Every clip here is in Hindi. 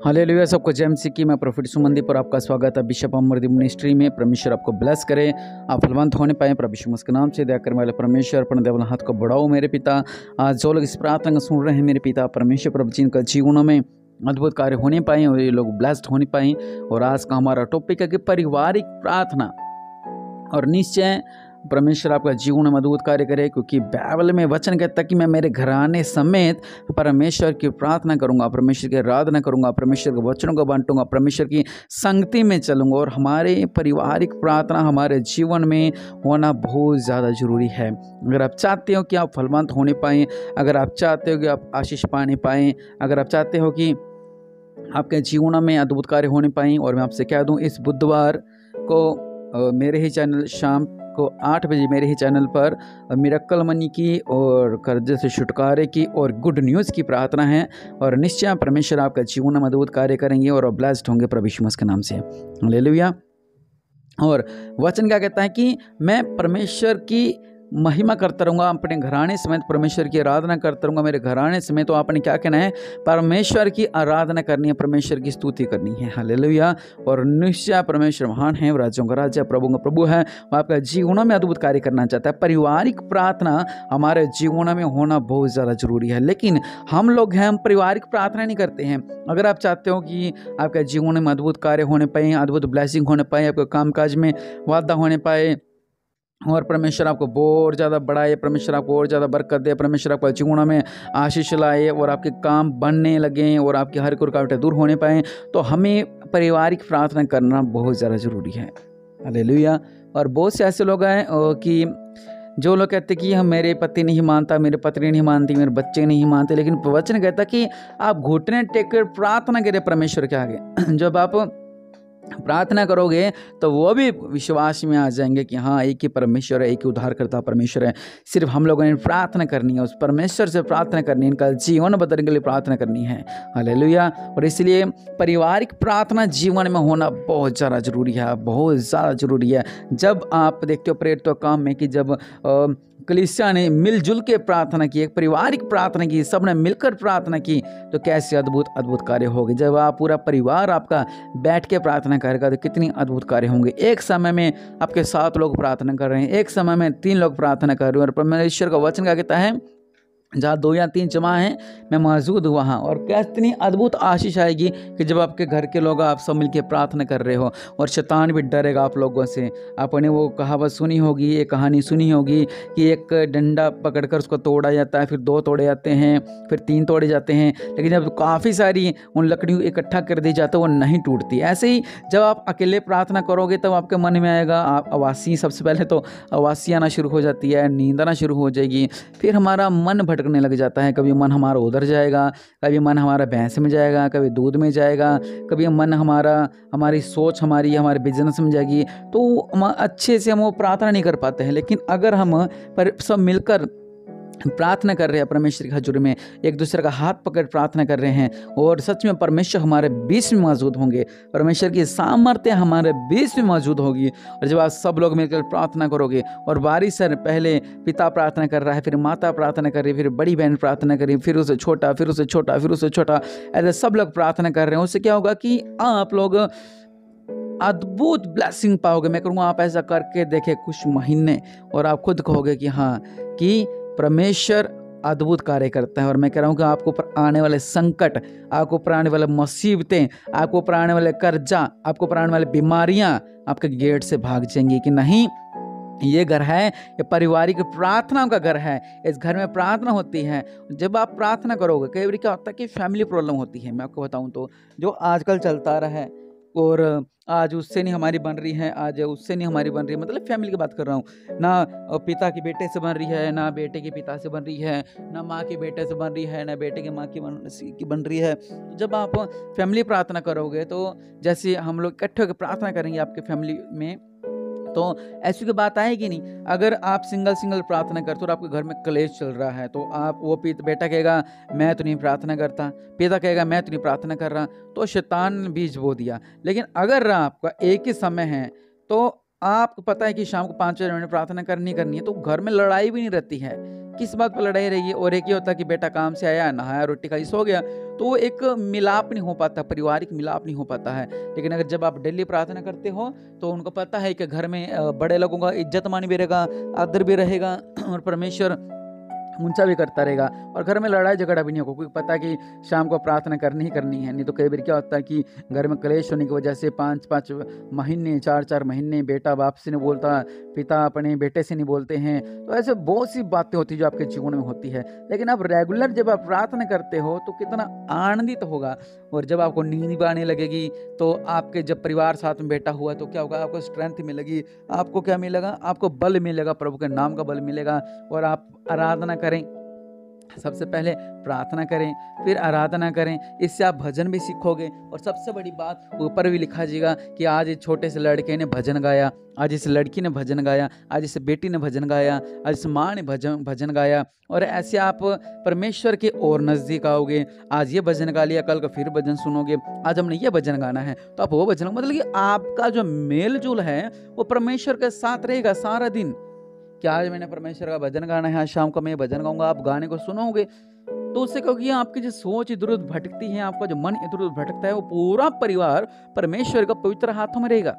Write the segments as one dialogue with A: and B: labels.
A: हालेलुया। सबको जय मसीह की। मैं प्रोफेट सुमनदीप पर आपका स्वागत है बिशप अमरदीप मिनिस्ट्री में। परमेश्वर आपको ब्लेस करे, आप फलवंत होने पाए प्रभु यीशु मसीह के नाम से। दया करने वाले परमेश्वर अपने देवल हाथ को बढ़ाओ मेरे पिता। आज जो लोग इस प्रार्थना को सुन रहे हैं मेरे पिता परमेश्वर प्रभु, जिनका जीवनों में अद्भुत कार्य होने पाए और ये लोग ब्लेस्ड होने पाए। और आज का हमारा टॉपिक है कि पारिवारिक प्रार्थना। और निश्चय परमेश्वर आपका जीवन में अद्भुत कार्य करे, क्योंकि बाइबल में वचन कहता है कि मैं मेरे घराने समेत परमेश्वर की प्रार्थना करूंगा, परमेश्वर की आराधना करूंगा, परमेश्वर के वचनों को बांटूंगा, परमेश्वर की संगति में चलूंगा। और हमारे पारिवारिक प्रार्थना हमारे जीवन में होना बहुत ज़्यादा जरूरी है। अगर आप चाहते हो कि आप फलवंत होने पाएँ, अगर आप चाहते हो कि आप आशीष पाने पाएँ, अगर आप चाहते हो कि आपके जीवन में अद्भुत कार्य होने पाएँ, और मैं आपसे कह दूँ इस बुधवार को मेरे ही चैनल शाम को 8 बजे मेरे ही चैनल पर मिरेकल मनी की और कर्जे से छुटकारे की और गुड न्यूज़ की प्रार्थना है। और निश्चय परमेश्वर आपका जीवन में अद्भुत कार्य करेंगे और ब्लेस्ड होंगे प्रभु यीशु मसीह के नाम से। हालेलुया। और वचन क्या कहता है कि मैं परमेश्वर की महिमा करता रहूँगा, अपने घराने समेत परमेश्वर की आराधना करता रहूँगा। मेरे घराने समेत तो आपने क्या कहना है? परमेश्वर की आराधना करनी है, परमेश्वर की स्तुति करनी है। हालेलुया। और निश्चय परमेश्वर महान है, राज्यों का राजा, प्रभु का प्रभु है। वो आपका जीवनों में अद्भुत कार्य करना चाहता है। पारिवारिक प्रार्थना हमारे जीवनों में होना बहुत ज़्यादा जरूरी है, लेकिन हम लोग हैं, हम पारिवारिक प्रार्थना नहीं करते हैं। अगर आप चाहते हो कि आपके जीवन में अद्भुत कार्य होने पाए, अद्भुत ब्लेसिंग होने पाए, आपके कामकाज में वादा होने पाए, और परमेश्वर आपको बहुत ज़्यादा बढ़ाए, परमेश्वर आपको और ज़्यादा बरकत दे, परमेश्वर आपको जीवन में आशीष लाए और आपके काम बनने लगे और आपकी हर रुकावटें दूर होने पाएँ, तो हमें पारिवारिक प्रार्थना करना बहुत ज़्यादा ज़रूरी है। हालेलुया। और बहुत से ऐसे लोग हैं कि जो लोग कहते हैं कि हम मेरे पति नहीं मानता, मेरे पत्नी नहीं मानती, मेरे बच्चे नहीं मानते, लेकिन वचन कहता कि आप घुटने टेक कर प्रार्थना करें परमेश्वर के आगे। जब आप प्रार्थना करोगे तो वो भी विश्वास में आ जाएंगे कि हाँ, एक ही परमेश्वर है, एक ही उद्धारकर्ता परमेश्वर है। सिर्फ हम लोगों ने प्रार्थना करनी है, उस परमेश्वर से प्रार्थना करनी है, इनका जीवन बदलने के लिए प्रार्थना करनी है। हालेलुया। और इसलिए पारिवारिक प्रार्थना जीवन में होना बहुत ज़्यादा जरूरी है, बहुत ज़्यादा जरूरी है। जब आप देखते हो प्रेरितों काम में कि जब कलीसिया ने मिलजुल के प्रार्थना की, एक पारिवारिक प्रार्थना की, सबने मिलकर प्रार्थना की, तो कैसे अद्भुत अद्भुत कार्य होंगे। जब आप पूरा परिवार आपका बैठ के प्रार्थना करेगा तो कितनी अद्भुत कार्य होंगे। एक समय में आपके 7 लोग प्रार्थना कर रहे हैं, एक समय में 3 लोग प्रार्थना कर रहे हैं। और परमेश्वर का वचन क्या कहता है? जहाँ 2 या 3 जमा हैं मैं मौजूद हूँ वहाँ। और कितनी अद्भुत आशीष आएगी कि जब आपके घर के लोग आप सब मिलकर प्रार्थना कर रहे हो। और शैतान भी डरेगा आप लोगों से। आपने वो कहावत सुनी होगी, ये कहानी सुनी होगी कि एक डंडा पकड़कर उसको तोड़ा जाता है, फिर 2 तोड़े जाते हैं, फिर 3 तोड़े जाते हैं, लेकिन जब काफ़ी सारी उन लकड़ियों इकट्ठा कर दी जाती है वो नहीं टूटती। ऐसे ही जब आप अकेले प्रार्थना करोगे तब आपके मन में आएगा आप आवासी, सबसे पहले तो आवासी आना शुरू हो जाती है, नींद आना शुरू हो जाएगी, फिर हमारा मन भटकने लग जाता है। कभी मन हमारा उधर जाएगा, कभी मन हमारा भैंस में जाएगा, कभी दूध में जाएगा, कभी मन हमारी सोच हमारे बिजनेस में जाएगी। तो हम अच्छे से हम वो प्रार्थना नहीं कर पाते हैं। लेकिन अगर हम सब मिलकर प्रार्थना कर रहे हैं परमेश्वर की हजूरी में, एक दूसरे का हाथ पकड़ प्रार्थना कर रहे हैं, और सच में परमेश्वर हमारे बीच में मौजूद होंगे, परमेश्वर की सामर्थ्य हमारे बीच में मौजूद होगी। और जब आप सब लोग मिलकर प्रार्थना करोगे, और बारी से पहले पिता प्रार्थना कर रहा है, फिर माता प्रार्थना कर रही है, फिर बड़ी बहन प्रार्थना कर रही है, फिर उससे छोटा, फिर उससे छोटा, फिर उससे छोटा, ऐसे सब लोग प्रार्थना कर रहे हैं, उससे क्या होगा कि आप लोग अद्भुत ब्लेसिंग पाओगे। मैं कहूँगा आप ऐसा करके देखें कुछ महीने, और आप खुद कहोगे कि हाँ, कि परमेश्वर अद्भुत कार्य करता है। और मैं कह रहा हूँ कि आपको ऊपर आने वाले संकट, आपको ऊपर आने वाले मुसीबतें, आपको ऊपर आने वाले कर्जा, आपको ऊपर आने वाली बीमारियां आपके गेट से भाग जाएंगी कि नहीं, ये घर है, ये पारिवारिक प्रार्थनाओं का घर है, इस घर में प्रार्थना होती है। जब आप प्रार्थना करोगे, कई बार क्या होता है कि फैमिली प्रॉब्लम होती है। मैं आपको बताऊं तो जो आजकल चलता रहा है, और आज उससे नहीं हमारी बन रही है, आज उससे नहीं हमारी बन रही है, मतलब फैमिली की बात कर रहा हूँ ना, पिता की बेटे से बन रही है, ना बेटे के पिता से बन रही है, ना माँ के बेटे से बन रही है, ना बेटे की माँ की बन रही है। जब आप फैमिली प्रार्थना करोगे, तो जैसे हम लोग इकट्ठे होकर प्रार्थना करेंगे आपके फैमिली में, तो ऐसी कोई बात आएगी नहीं। अगर आप सिंगल प्रार्थना करते हो और आपके घर में क्लेश चल रहा है, तो आप वो बेटा कहेगा मैं तो नहीं प्रार्थना करता, पिता कहेगा मैं तो नहीं प्रार्थना कर रहा, तो शैतान बीज बो दिया। लेकिन अगर आपका एक ही समय है, तो आपको पता है कि शाम को 5 बजे प्रार्थना करनी है, तो घर में लड़ाई भी नहीं रहती है। किस बात पर लड़ाई रही है। और एक ये होता है कि बेटा काम से आया, नहाया, रोटी खाई, सो गया, तो वो एक मिलाप नहीं हो पाता, पारिवारिक मिलाप नहीं हो पाता है। लेकिन अगर जब आप डेली प्रार्थना करते हो तो उनको पता है कि घर में बड़े लोगों का इज्जत मान भी रहेगा, आदर भी रहेगा और परमेश्वर ऊंचा भी करता रहेगा, और घर में लड़ाई झगड़ा भी नहीं होगा, क्योंकि पता है कि शाम को प्रार्थना करनी ही करनी है। नहीं तो कई बार क्या होता है कि घर में क्लेश होने की वजह से 5-5 महीने, 4-4 महीने बेटा बाप से नहीं बोलता, पिता अपने बेटे से नहीं बोलते हैं। तो ऐसे बहुत सी बातें होती है जो आपके जीवन में होती है। लेकिन आप रेगुलर जब आप प्रार्थना करते हो तो कितना आनंदित होगा। और जब आपको नींद भी आने लगेगी तो आपके जब परिवार साथ में बैठा हुआ तो क्या होगा, आपको स्ट्रेंथ मिलेगी, आपको क्या मिलेगा, आपको बल मिलेगा, प्रभु के नाम का बल मिलेगा। और आप आराधना करें, सबसे पहले प्रार्थना करें, फिर आराधना करें, इससे आप भजन भी सीखोगे। और सबसे बड़ी बात, ऊपर भी लिखा जाएगा कि आज इस छोटे से लड़के ने भजन गाया, आज इस लड़की ने भजन गाया, आज इस बेटी ने भजन गाया, आज इस माँ ने भजन गाया। और ऐसे आप परमेश्वर के और नज़दीक आओगे। आज ये भजन गा लिया, कल को फिर भजन सुनोगे, आज हमने ये भजन गाना है तो आप वो भजन, मतलब कि आपका जो मेल जोल है वो परमेश्वर के साथ रहेगा सारा दिन। क्या आज मैंने परमेश्वर का भजन गाना है, आज शाम को मैं भजन गाऊंगा, आप गाने को सुनोगे तो उससे क्योंकि आपकी जो सोच इधर उधर भटकती है, आपका जो मन इधर उधर भटकता है, वो पूरा परिवार परमेश्वर का पवित्र हाथों में रहेगा।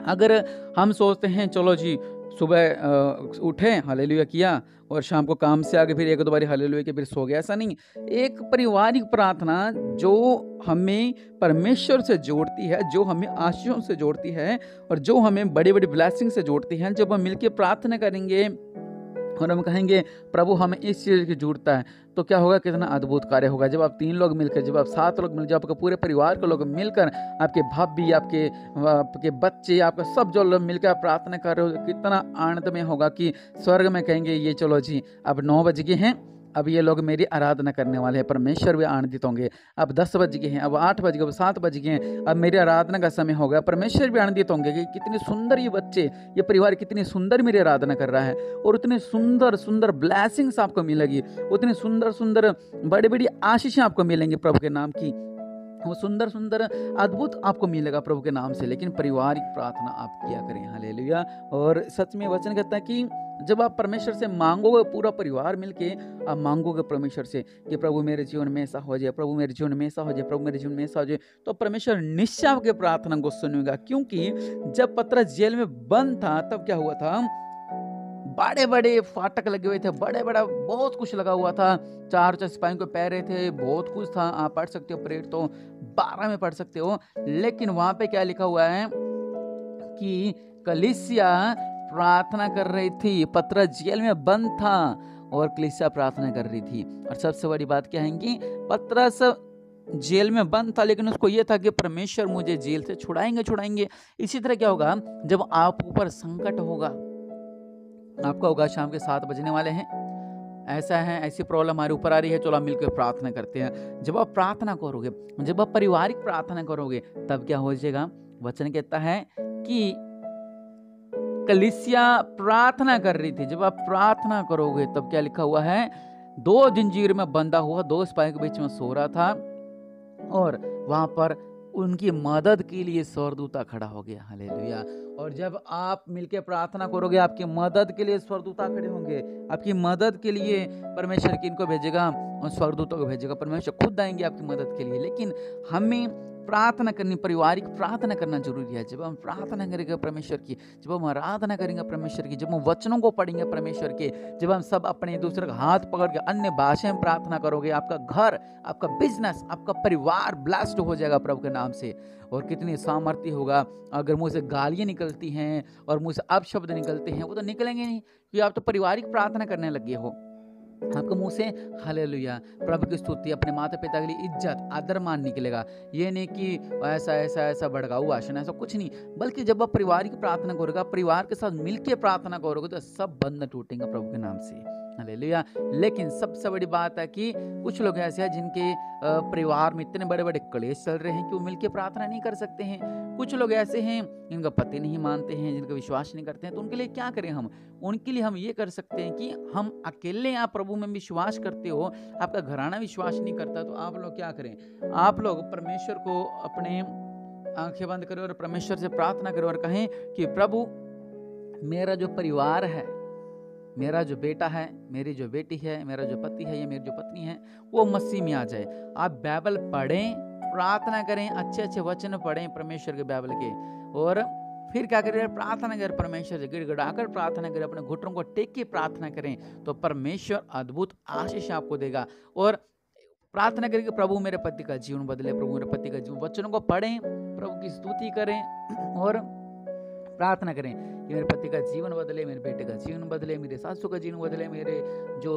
A: अगर हम सोचते हैं चलो जी सुबह उठे, हालेलुया किया, और शाम को काम से आके फिर एक दो बारी हालेलुया के फिर सो गया, ऐसा नहीं। एक पारिवारिक प्रार्थना जो हमें परमेश्वर से जोड़ती है, जो हमें आशीषों से जोड़ती है, और जो हमें बड़ी बड़ी ब्लेसिंग से जोड़ती है, जब हम मिलकर प्रार्थना करेंगे और हम कहेंगे प्रभु हमें इस चीज़ की जरूरत है, तो क्या होगा, कितना अद्भुत कार्य होगा। जब आप 3 लोग मिलकर, जब आप 7 लोग मिलकर, जब आपके पूरे परिवार के लोग मिलकर, आपके भाभी, आपके बच्चे, आपका सब जो लोग मिलकर आप प्रार्थना कर रहे हो, कितना आनंदमय होगा कि स्वर्ग में कहेंगे ये चलो जी अब 9 बज गए हैं, अब ये लोग मेरी आराधना करने वाले हैं, परमेश्वर भी आनंदित होंगे। अब 10 बज गए हैं, अब 8 बज गए, अब 7 बज गए हैं, अब मेरी आराधना का समय हो गया, परमेश्वर भी आनंदित होंगे कि कितनी सुंदर ये बच्चे, ये परिवार कितनी सुंदर मेरी आराधना कर रहा है। और उतनी सुंदर सुंदर ब्लेसिंग्स आपको मिलेगी, उतनी सुंदर सुंदर बड़ी बड़ी आशीषें आपको मिलेंगी प्रभु के नाम की, वो सुंदर सुंदर अद्भुत आपको मिलेगा प्रभु के नाम से। लेकिन पारिवारिक प्रार्थना आप किया करें, हालेलुया। और सच में वचन कहता है कि जब आप परमेश्वर से मांगोगे, पूरा परिवार मिलके आप मांगोगे परमेश्वर से कि प्रभु मेरे जीवन में ऐसा हो जाए, प्रभु मेरे जीवन में ऐसा हो जाए, प्रभु मेरे जीवन में ऐसा हो जाए, तो परमेश्वर निश्चय आपके प्रार्थना को सुनेगा। क्योंकि जब पतरस जेल में बंद था तब क्या हुआ था, बड़े बड़े फाटक लगे हुए थे, बड़े बड़ा बहुत कुछ लगा हुआ था, 4 सिपाहियों को पैरे थे, बहुत कुछ था। आप पढ़ सकते हो, प्रेरित तो 12 में पढ़ सकते हो। लेकिन वहां पे क्या लिखा हुआ है कि कलीसिया प्रार्थना कर रही थी, पतरस जेल में बंद था और कलीसिया प्रार्थना कर रही थी। और सबसे बड़ी बात क्या है कि पतरस जेल में बंद था, लेकिन उसको यह था कि परमेश्वर मुझे जेल से छुड़ाएंगे। इसी तरह क्या होगा, जब आप ऊपर संकट होगा, आपका होगा शाम के 7 बजने वाले हैं, ऐसा है, ऐसी प्रॉब्लम हमारे ऊपर आ रही है, चलो हम मिलकर प्रार्थना करते हैं। जब आप प्रार्थना करोगे, जब आप पारिवारिक प्रार्थना करोगे, तब क्या हो जाएगा, वचन कहता है कि कलीसिया प्रार्थना कर रही थी। जब आप प्रार्थना करोगे तब क्या लिखा हुआ है, 2 जंजीर में बंधा हुआ 2 सिपाही के बीच में सो रहा था, और वहां पर उनकी मदद के लिए स्वर्गदूता खड़ा हो गया, हालेलुया। और जब आप मिलकर प्रार्थना करोगे, आपकी मदद के लिए स्वर्गदूता खड़े होंगे, आपकी मदद के लिए परमेश्वर किनको भेजेगा, और स्वर्गदूतों को भेजेगा, परमेश्वर खुद आएंगे आपकी मदद के लिए। लेकिन हमें प्रार्थना करनी, पारिवारिक प्रार्थना करना जरूरी है। जब हम प्रार्थना करेंगे परमेश्वर की, जब हम आराधना करेंगे परमेश्वर की, जब हम वचनों को पढ़ेंगे परमेश्वर के, जब हम सब अपने दूसरे का हाथ पकड़ के अन्य भाषा में प्रार्थना करोगे, आपका घर, आपका बिजनेस, आपका परिवार ब्लेस्ड हो जाएगा प्रभु के नाम से। और कितनी सामर्थ्य होगा। अगर मुंह से गालियां निकलती हैं और मुंह से अपशब्द निकलते हैं, वो तो निकलेंगे नहीं, क्योंकि आप तो पारिवारिक प्रार्थना करने लगे हो। आपके मुंह से हालेलुया, प्रभु की स्तुति, अपने माता पिता के लिए इज्जत आदर मान निकलेगा। ये नहीं कि ऐसा ऐसा ऐसा भड़काऊ भाषण, ऐसा कुछ नहीं, बल्कि जब आप परिवार की प्रार्थना करोगे, परिवार के साथ मिलकर प्रार्थना करोगे, तो सब बंधन टूटेंगे प्रभु के नाम से, हालेलुया। लेकिन सबसे बड़ी बात है कि कुछ लोग ऐसे हैं जिनके परिवार में इतने बड़े बड़े क्लेश चल रहे हैं कि वो मिलकर प्रार्थना नहीं कर सकते हैं। कुछ लोग ऐसे हैं जिनका पति नहीं मानते हैं, जिनका विश्वास नहीं करते हैं, तो उनके लिए क्या करें हम? उनके लिए हम ये कर सकते हैं कि हम अकेले, आप प्रभु में विश्वास करते हो, आपका घराना विश्वास नहीं करता, तो आप लोग क्या करें, आप लोग परमेश्वर को अपने आंखें बंद करें और परमेश्वर से प्रार्थना करें और कहें कि प्रभु मेरा जो परिवार है, मेरा जो बेटा है, मेरी जो बेटी है, मेरा जो पति है या मेरी जो पत्नी है वो मसीह में आ जाए। आप बाइबल पढ़ें, प्रार्थना करें, अच्छे-अच्छे वचन पढ़ें परमेश्वर के बाइबल के, और फिर क्या करें, प्रार्थना करें परमेश्वर से, गिड़गिड़ाकर प्रार्थना करें, अपने घुटनों को टेक के प्रार्थना करें, तो परमेश्वर अद्भुत आशीष आपको देगा। और प्रार्थना करें कि प्रभु मेरे पति का जीवन बदले, प्रभु मेरे पति का जीवन, वचनों को पढ़ें, प्रभु की स्तुति करें और प्रार्थना करें कि मेरे पति का जीवन बदले, मेरे बेटे का जीवन बदले, मेरे सासू का जीवन बदले, मेरे जो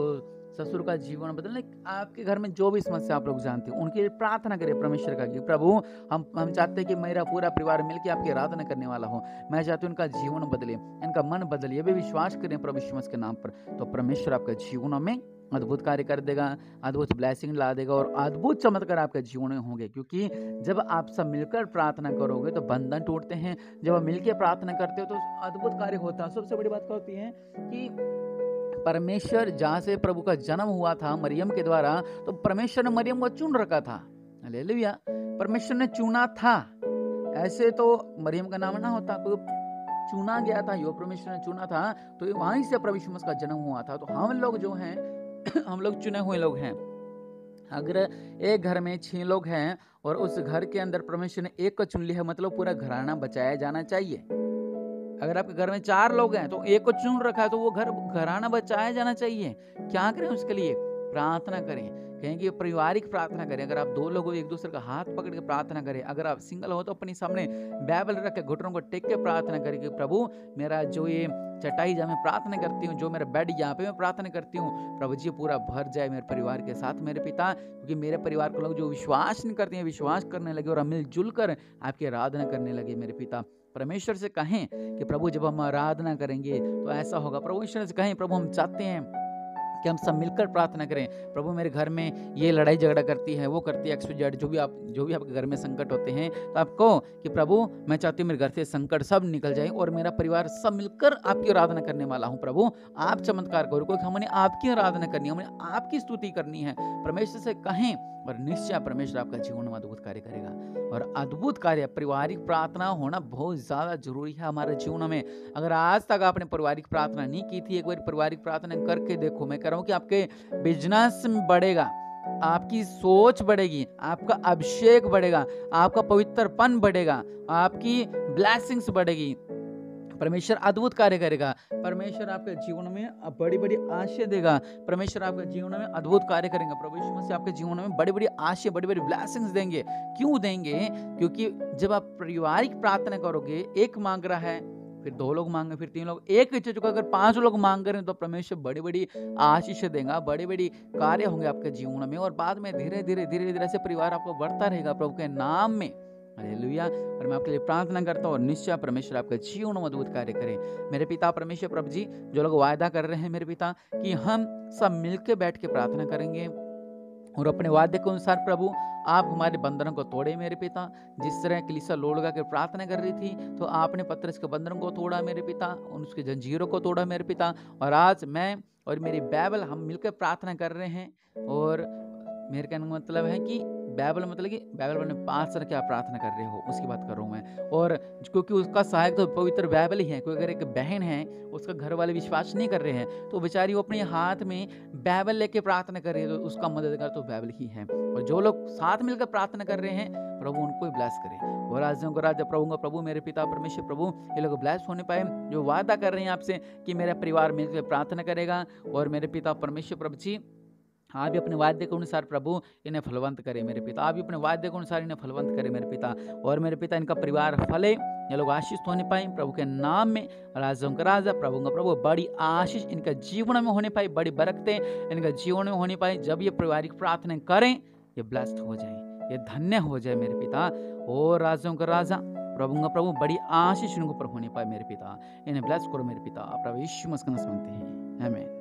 A: ससुर का जीवन बदले। आपके घर में जो भी समस्या आप लोग जानते हैं उनके लिए प्रार्थना करें परमेश्वर का कि प्रभु हम चाहते हैं कि मेरा पूरा परिवार मिलकर आपकी आराधना करने वाला हो। मैं चाहती हूँ इनका जीवन बदले, इनका मन बदले, ये भी विश्वास करें प्रभु यीशु मसीह के नाम पर, तो परमेश्वर आपके जीवनों में अद्भुत कार्य कर देगा, अद्भुत ब्लेसिंग ला देगा और अद्भुत चमत्कार आपके जीवन में होंगे। क्योंकि जब आप सब मिलकर प्रार्थना करोगे तो बंधन टूटते हैं, जब आप मिलकर प्रार्थना करते हो तो अद्भुत कार्य होता है। सबसे बड़ी बात क्या होती है कि परमेश्वर जहाँ से प्रभु का जन्म हुआ था मरियम के द्वारा, तो परमेश्वर ने मरियम को चुन रखा था। हालेलुया, परमेश्वर ने चुना था। ऐसे तो मरियम का नाम ना होता, कोई चुना गया था, यो परमेश्वर ने चुना था, तो वहीं से प्रभु यीशु मसीह का जन्म हुआ था। तो हम लोग जो हैं हम लोग चुने हुए लोग हैं। अगर एक घर में 6 लोग हैं और उस घर के अंदर परमेश्वर ने एक को चुन लिया है, मतलब पूरा घराना बचाया जाना चाहिए। अगर आपके घर में 4 लोग हैं तो एक को चुन रखा है, तो वो घराना बचाया जाना चाहिए। क्या करें उसके लिए? प्रार्थना करें, कहें कि पारिवारिक प्रार्थना करें। अगर आप 2 लोग हो, एक दूसरे का हाथ पकड़ के प्रार्थना करें। अगर आप सिंगल हो तो अपने सामने बाइबल रख के घुटनों को टेक के प्रार्थना करें कि प्रभु मेरा जो ये चटाई जहाँ मैं प्रार्थना करती हूँ, जो मेरा बेड यहाँ पे मैं प्रार्थना करती हूँ, प्रभु जी पूरा भर जाए मेरे परिवार के साथ मेरे पिता। क्योंकि मेरे परिवार के लोग जो विश्वास नहीं करते हैं, विश्वास करने लगे और मिलजुल कर आपकी आराधना करने लगे मेरे पिता। परमेश्वर से कहें कि प्रभु जब हम आराधना करेंगे तो ऐसा होगा। प्रभु ईश्वर से कहें प्रभु हम चाहते हैं कि हम सब मिलकर प्रार्थना करें। प्रभु मेरे घर में ये लड़ाई झगड़ा करती है, वो करती है, XYZ, जो भी आपके घर में संकट होते हैं, तो आप कहो कि प्रभु मैं चाहती हूँ मेरे घर से संकट सब निकल जाए और मेरा परिवार सब मिलकर आपकी आराधना करने वाला हूँ। प्रभु आप चमत्कार करो, क्योंकि हमने आपकी आराधना करनी है, हमने आपकी स्तुति करनी है। परमेश्वर से कहें और निश्चय परमेश्वर आपका जीवन में अद्भुत कार्य करेगा। और अद्भुत कार्य, पारिवारिक प्रार्थना होना बहुत ज़्यादा जरूरी है हमारे जीवन में। अगर आज तक आपने पारिवारिक प्रार्थना नहीं की थी, एक बार पारिवारिक प्रार्थना करके देखो। मैं कह रहा हूँ कि आपके बिजनेस बढ़ेगा, आपकी सोच बढ़ेगी, आपका अभिषेक बढ़ेगा, आपका पवित्रपन बढ़ेगा, आपकी ब्लेसिंग्स बढ़ेगी। परमेश्वर अद्भुत कार्य करेगा। परमेश्वर आपके जीवन में बड़ी बड़ी आशीष देगा। परमेश्वर आपके जीवन में अद्भुत कार्य करेंगे। प्रभु यीशु मसीह आपके जीवन में बड़ी बड़ी आशीष, बड़ी बड़ी ब्लेसिंग्स देंगे। क्यों देंगे? क्योंकि जब आप पारिवारिक प्रार्थना करोगे, एक मांग रहा है, फिर 2 लोग मांगे, फिर 3 लोग, एक चीज को अगर 5 लोग मांग रहे हैं तो परमेश्वर बड़ी बड़ी आशीष देगा, बड़ी बड़ी कार्य होंगे आपके जीवन में। और बाद में धीरे धीरे से परिवार आपको बढ़ता रहेगा प्रभु के नाम में। हालेलुया। और मैं आपके लिए प्रार्थना करता हूँ और निश्चय परमेश्वर आपके जीवन में अद्भुत कार्य करें। मेरे पिता परमेश्वर प्रभु जी, जो लोग वायदा कर रहे हैं मेरे पिता कि हम सब मिलकर बैठ के प्रार्थना करेंगे और अपने वादे के अनुसार प्रभु आप हमारे बंधनों को तोड़े मेरे पिता। जिस तरह कलीसिया लोड़ लगा के प्रार्थना कर रही थी, तो आपने पतरस के बंधनों को तोड़ा मेरे पिता, उसके जंजीरों को तोड़ा मेरे पिता। और आज मैं और मेरी बाइबल हम मिलकर प्रार्थना कर रहे हैं। और मेरे कहने का मतलब है कि बाइबल मतलब कि बाइबल में 5 तरह की आप प्रार्थना कर रहे हो, उसकी बात कर रहा हूँ मैं। और क्योंकि उसका सहायक तो पवित्र बाइबल ही है। कोई अगर एक बहन है, उसका घर वाले विश्वास नहीं कर रहे हैं, तो बेचारी वो अपने हाथ में बाइबल लेके प्रार्थना कर रही है, तो उसका मददगार तो बाइबल ही है। और जो लोग साथ मिलकर प्रार्थना कर रहे हैं, प्रभु उनको भी ब्लेस करे। और राजाओं का राजा, प्रभु मेरे पिता परमेश्वर प्रभु, ये लोग ब्लेस होने पाए, जो वादा कर रहे हैं आपसे कि मेरा परिवार मिलकर प्रार्थना करेगा। और मेरे पिता परमेश्वर प्रभु जी, आप भी अपने वाद्य के अनुसार प्रभु इन्हें फलवंत करे मेरे पिता। आप भी अपने वाद्य के अनुसार इन्हें फलवंत करे मेरे पिता। और मेरे पिता इनका परिवार फले, ये लोग आशीष होने पाए प्रभु के नाम में। राजाओं का राजा, प्रभु का प्रभु, बड़ी आशीष इनका जीवन में होने पाए, बड़ी बरकतें इनका जीवन में होने पाए। जब ये पारिवारिक प्रार्थना करें, ये ब्लेस्ड हो जाए, ये धन्य हो जाए मेरे पिता। और राजाओं का राजा, प्रभु का प्रभु, बड़ी आशीष इनके ऊपर होने पाए मेरे पिता। इन्हें ब्लेस करो मेरे पिता। प्रभु यीशु मसीह के नाम से मांगते हैं, आमीन।